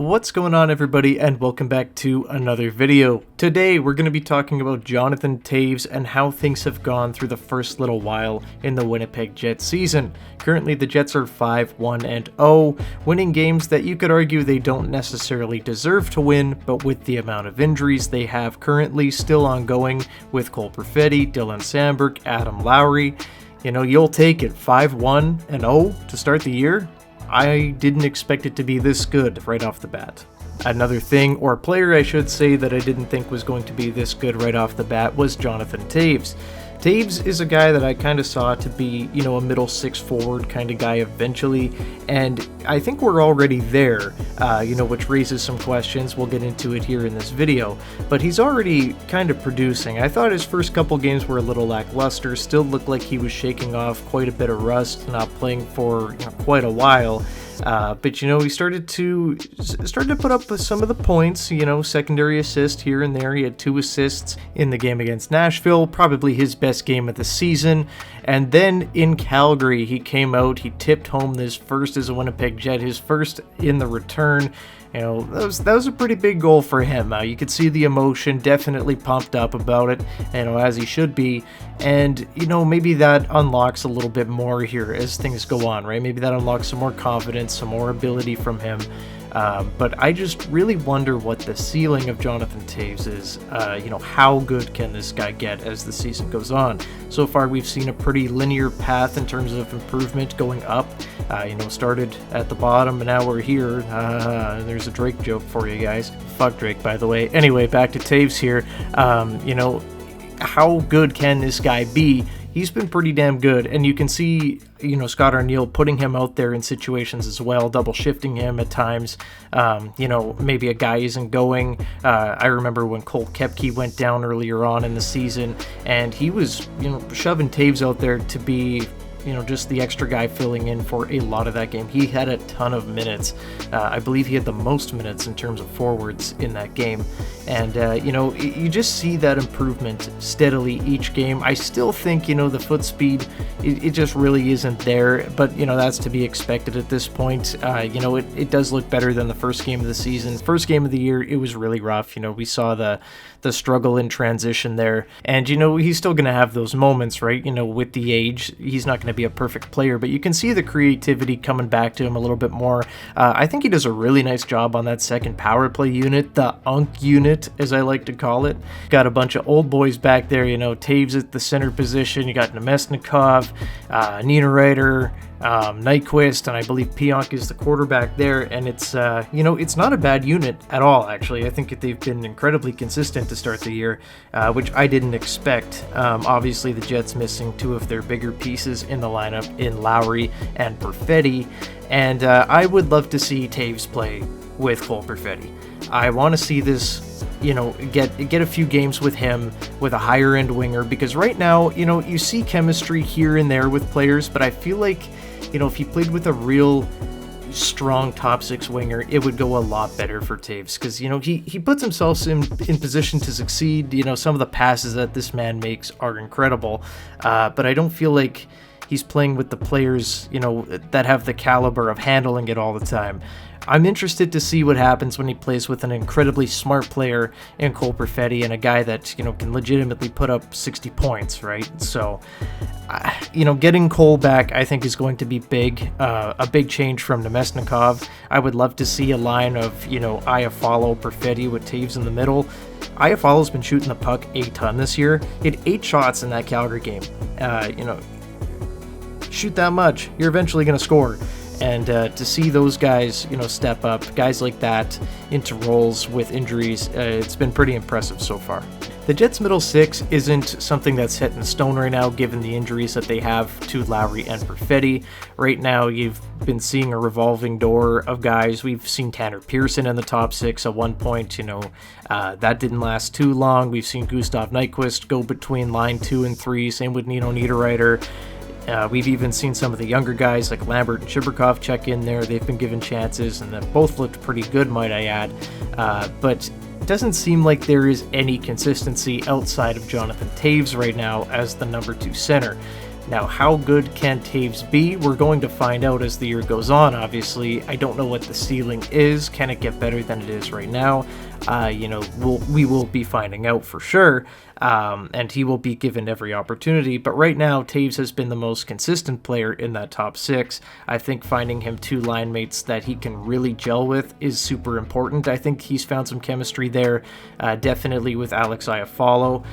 What's going on, everybody, and welcome back to another video. Today we're going to be talking about Jonathan Toews and how things have gone through the first little while in the Winnipeg Jets season. Currently the Jets are 5-1-0, winning games that you could argue they don't necessarily deserve to win, but with the amount of injuries they have currently still ongoing with Cole Perfetti, Dylan Samberg, Adam Lowry, you'll take it. 5-1-0 to start the year. I didn't expect it to be this good right off the bat. Another thing, or player I should say, that I didn't think was going to be this good right off the bat was Jonathan Toews. Toews is a guy that I kind of saw to be, a middle six forward kind of guy eventually, and I think we're already there, which raises some questions. We'll get into it here in this video, but he's already kind of producing. I thought his first couple games were a little lackluster, still looked like he was shaking off quite a bit of rust, not playing for quite a while. But he started to put up some of the points, secondary assist here and there. He had 2 assists in the game against Nashville, probably his best game of the season. And then in Calgary, he came out, he tipped home his first as a Winnipeg Jet, his first in the return. That was a pretty big goal for him. You could see the emotion, definitely pumped up about it, as he should be. And, maybe that unlocks a little bit more here as things go on, right? Maybe that unlocks some more confidence, some more ability from him. But I just really wonder what the ceiling of Jonathan Toews is. How good can this guy get as the season goes on? So far, we've seen a pretty linear path in terms of improvement going up. Started at the bottom, and now we're here. There's a Drake joke for you guys. Fuck Drake, by the way. Anyway, back to Toews here. How good can this guy be? He's been pretty damn good, and you can see, Scott Arniel putting him out there in situations as well, double shifting him at times. Maybe a guy isn't going. I remember when Cole Koepke went down earlier on in the season, and he was, shoving Toews out there to be, just the extra guy filling in for a lot of that game. He had a ton of minutes. I believe he had the most minutes in terms of forwards in that game. And, you just see that improvement steadily each game. I still think, the foot speed, it just really isn't there. But, that's to be expected at this point. It does look better than the first game of the season. First game of the year, it was really rough. We saw the struggle in transition there. And, he's still going to have those moments, right? With the age, he's not going to be a perfect player, but you can see the creativity coming back to him a little bit more. I think he does a really nice job on that second power play unit, the UNK unit, as I like to call it. Got a bunch of old boys back there, Toews at the center position, you got Nemesnikov, Niederreiter, Nyquist, and I believe Pionk is the quarterback there, and it's it's not a bad unit at all, actually. I think they've been incredibly consistent to start the year, which I didn't expect. Obviously the Jets missing 2 of their bigger pieces in the lineup in Lowry and Perfetti, and I would love to see Toews play with Cole Perfetti. I want to see this get a few games with him with a higher end winger, because right now you see chemistry here and there with players, but I feel like if he played with a real strong top 6 winger, it would go a lot better for Toews, because he puts himself in position to succeed. Some of the passes that this man makes are incredible, but I don't feel like he's playing with the players that have the caliber of handling it all the time. I'm interested to see what happens when he plays with an incredibly smart player in Cole Perfetti and a guy that, can legitimately put up 60 points, right? So, getting Cole back, I think, is going to be big, a big change from Nemesnikov. I would love to see a line of, Iafallo, Perfetti with Toews in the middle. Iafallo's been shooting the puck a ton this year. He had 8 shots in that Calgary game. Shoot that much, you're eventually going to score. And to see those guys, step up, guys like that into roles with injuries, it's been pretty impressive so far. The Jets' middle 6 isn't something that's set in stone right now, given the injuries that they have to Lowry and Perfetti. Right now, you've been seeing a revolving door of guys. We've seen Tanner Pearson in the top 6 at one point. That didn't last too long. We've seen Gustav Nyquist go between line 2 and 3. Same with Nino Niederreiter. We've even seen some of the younger guys like Lambert and Chibrikov check in there. They've been given chances, and they've both looked pretty good, might I add. But it doesn't seem like there is any consistency outside of Jonathan Toews right now as the number 2 center. Now, how good can Toews be? We're going to find out as the year goes on, obviously. I don't know what the ceiling is. Can it get better than it is right now? We will be finding out for sure, and he will be given every opportunity. But right now, Toews has been the most consistent player in that top 6. I think finding him 2 line mates that he can really gel with is super important. I think he's found some chemistry there, definitely with Alex Iafallo.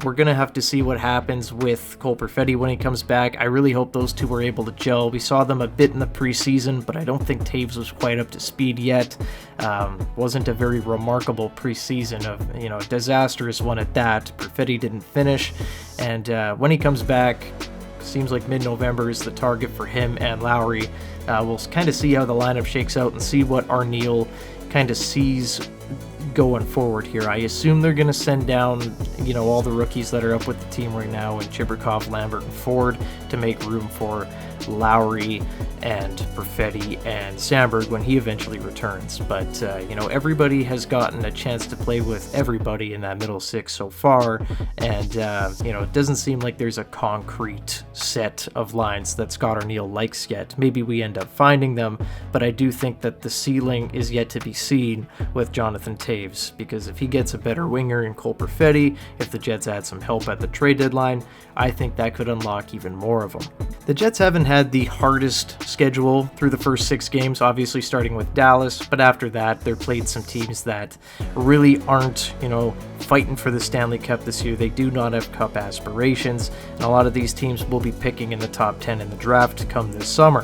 We're going to have to see what happens with Cole Perfetti when he comes back. I really hope those two were able to gel. We saw them a bit in the preseason, but I don't think Toews was quite up to speed yet. Wasn't a very remarkable preseason, of disastrous one at that. Perfetti didn't finish, and when he comes back, seems like mid-November is the target for him and Lowry. We'll kind of see how the lineup shakes out and see what Arniel kind of sees going forward here. I assume they're going to send down, all the rookies that are up with the team right now, and Chibrikov, Lambert, and Ford to make room for Lowry and Perfetti and Sandberg when he eventually returns. But, everybody has gotten a chance to play with everybody in that middle 6 so far, and, it doesn't seem like there's a concrete set of lines that Scott Arniel likes yet. Maybe we end up finding them, but I do think that the ceiling is yet to be seen with Jonathan Toews, because if he gets a better winger in Cole Perfetti, if the Jets add some help at the trade deadline, I think that could unlock even more of them. The Jets haven't had the hardest schedule through the first 6 games, obviously starting with Dallas, but after that, they've played some teams that really aren't, fighting for the Stanley Cup this year. They do not have cup aspirations, and a lot of these teams will be picking in the top 10 in the draft come this summer.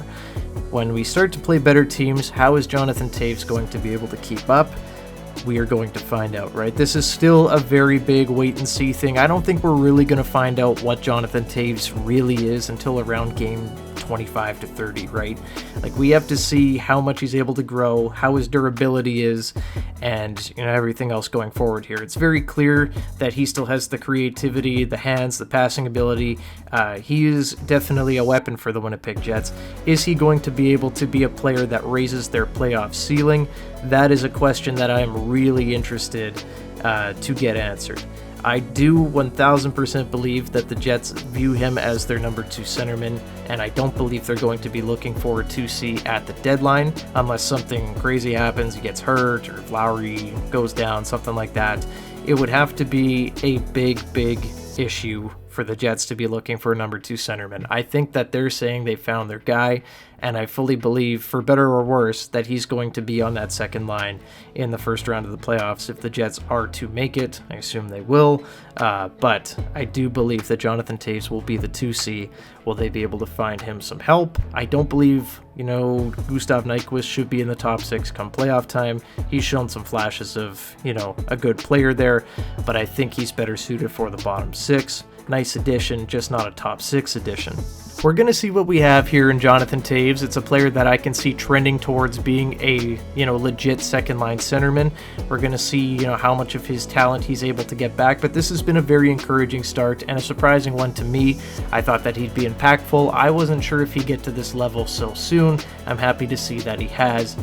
When we start to play better teams, how is Jonathan Toews going to be able to keep up? We are going to find out, right? This is still a very big wait-and-see thing. I don't think we're really going to find out what Jonathan Toews really is until around game 25 to 30, right? Like, we have to see how much he's able to grow, how his durability is, and everything else going forward here. It's very clear that he still has the creativity, the hands, the passing ability. He is definitely a weapon for the Winnipeg Jets. Is he going to be able to be a player that raises their playoff ceiling? That is a question that I am really interested to get answered. I do 1000% believe that the Jets view him as their number 2 centerman, and I don't believe they're going to be looking for a 2C at the deadline unless something crazy happens, he gets hurt, or if Lowry goes down, something like that. It would have to be a big issue for the Jets to be looking for a number 2 centerman. I think that they're saying they found their guy, and I fully believe, for better or worse, that he's going to be on that second line in the first round of the playoffs if the Jets are to make it. I assume they will, but I do believe that Jonathan Toews will be the 2C. Will they be able to find him some help? I don't believe, Gustav Nyquist should be in the top 6 come playoff time. He's shown some flashes of, a good player there, but I think he's better suited for the bottom 6. Nice addition, just not a top 6 addition. We're going to see what we have here in Jonathan Toews. It's a player that I can see trending towards being a, legit second-line centerman. We're going to see, how much of his talent he's able to get back, but this has been a very encouraging start and a surprising one to me. I thought that he'd be impactful. I wasn't sure if he'd get to this level so soon. I'm happy to see that he has.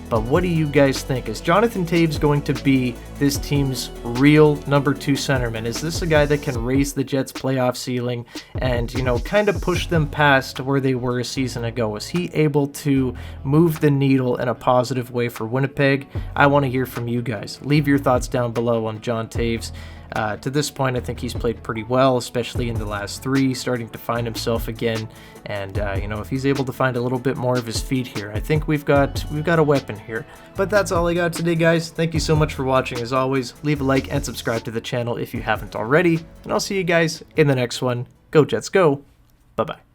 But what do you guys think? Is Jonathan Toews going to be this team's real number 2 centerman? Is this a guy that can raise the Jets' playoff ceiling and, kind of push them past where they were a season ago? Is he able to move the needle in a positive way for Winnipeg? I want to hear from you guys. Leave your thoughts down below on John Toews. To this point, I think he's played pretty well, especially in the last 3, starting to find himself again. And, if he's able to find a little bit more of his feet here, I think we've got a weapon here. But that's all I got today, guys. Thank you so much for watching. As always, leave a like and subscribe to the channel if you haven't already. And I'll see you guys in the next one. Go Jets, go. Bye-bye.